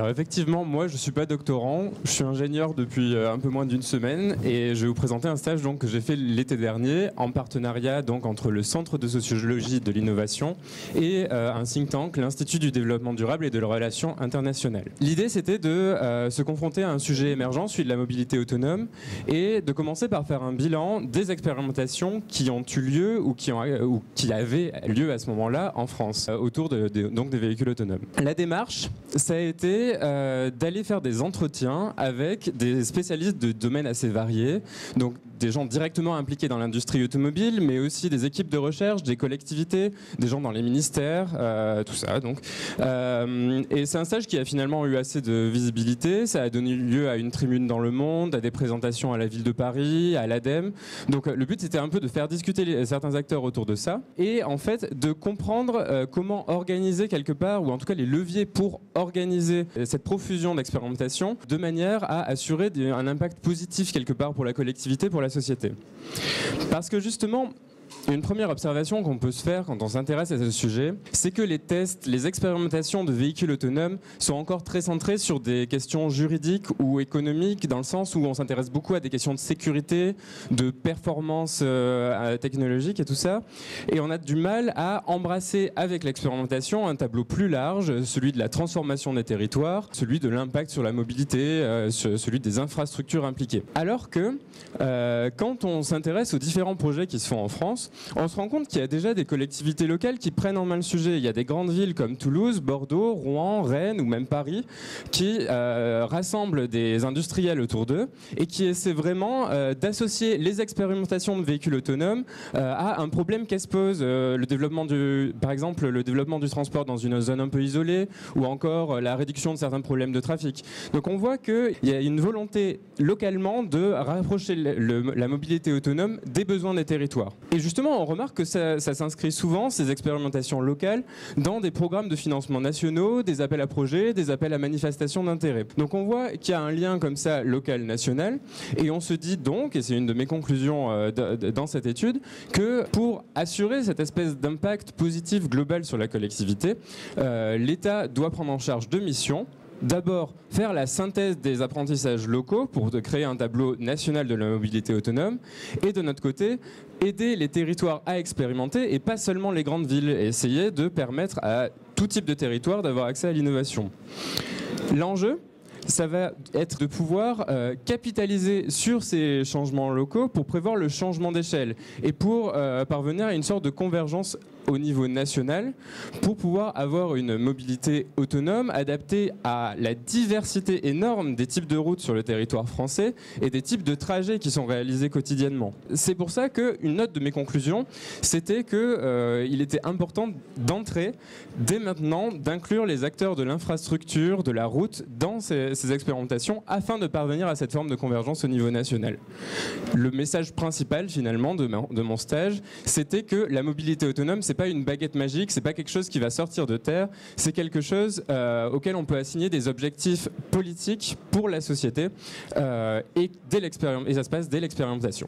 Alors effectivement, moi je ne suis pas doctorant, je suis ingénieur depuis un peu moins d'une semaine et je vais vous présenter un stage donc, que j'ai fait l'été dernier en partenariat donc, entre le Centre de sociologie de l'innovation et un think tank, l'Institut du développement durable et de la relation internationale. L'idée c'était de se confronter à un sujet émergent, celui de la mobilité autonome, et de commencer par faire un bilan des expérimentations qui ont eu lieu ou qui avaient lieu à ce moment-là en France autour donc des véhicules autonomes. La démarche, ça a été d'aller faire des entretiens avec des spécialistes de domaines assez variés, donc des gens directement impliqués dans l'industrie automobile, mais aussi des équipes de recherche, des collectivités, des gens dans les ministères, tout ça. Donc. Et c'est un stage qui a finalement eu assez de visibilité, ça a donné lieu à une tribune dans Le Monde, à des présentations à la ville de Paris, à l'ADEME. Donc le but c'était un peu de faire discuter certains acteurs autour de ça, et en fait de comprendre comment organiser quelque part, ou en tout cas les leviers pour organiser cette profusion d'expérimentation de manière à assurer un impact positif quelque part pour la collectivité, pour la société. Parce que justement, une première observation qu'on peut se faire quand on s'intéresse à ce sujet, c'est que les tests, les expérimentations de véhicules autonomes sont encore très centrés sur des questions juridiques ou économiques, dans le sens où on s'intéresse beaucoup à des questions de sécurité, de performance technologique et tout ça. Et on a du mal à embrasser avec l'expérimentation un tableau plus large, celui de la transformation des territoires, celui de l'impact sur la mobilité, celui des infrastructures impliquées. Alors que quand on s'intéresse aux différents projets qui se font en France, on se rend compte qu'il y a déjà des collectivités locales qui prennent en main le sujet. Il y a des grandes villes comme Toulouse, Bordeaux, Rouen, Rennes ou même Paris qui rassemblent des industriels autour d'eux et qui essaient vraiment d'associer les expérimentations de véhicules autonomes à un problème qu'elles se posent. Par exemple, le développement du transport dans une zone un peu isolée, ou encore la réduction de certains problèmes de trafic. Donc on voit qu'il y a une volonté localement de rapprocher la mobilité autonome des besoins des territoires. Et justement, on remarque que ça s'inscrit souvent, ces expérimentations locales, dans des programmes de financement nationaux, des appels à projets, des appels à manifestation d'intérêt. Donc on voit qu'il y a un lien comme ça local-national, et on se dit donc, et c'est une de mes conclusions dans cette étude, que pour assurer cette espèce d'impact positif global sur la collectivité, l'État doit prendre en charge deux missions. D'abord, faire la synthèse des apprentissages locaux pour créer un tableau national de la mobilité autonome, et de notre côté, aider les territoires à expérimenter, et pas seulement les grandes villes, et essayer de permettre à tout type de territoire d'avoir accès à l'innovation. L'enjeu, ça va être de pouvoir capitaliser sur ces changements locaux pour prévoir le changement d'échelle et pour parvenir à une sorte de convergence au niveau national pour pouvoir avoir une mobilité autonome adaptée à la diversité énorme des types de routes sur le territoire français et des types de trajets qui sont réalisés quotidiennement. C'est pour ça qu'une note de mes conclusions, c'était qu'il était important d'entrer dès maintenant, d'inclure les acteurs de l'infrastructure, de la route dans ces expérimentations afin de parvenir à cette forme de convergence au niveau national. Le message principal finalement de mon stage, c'était que la mobilité autonome, c'est pas une baguette magique, c'est pas quelque chose qui va sortir de terre, c'est quelque chose auquel on peut assigner des objectifs politiques pour la société et ça se passe dès l'expérimentation.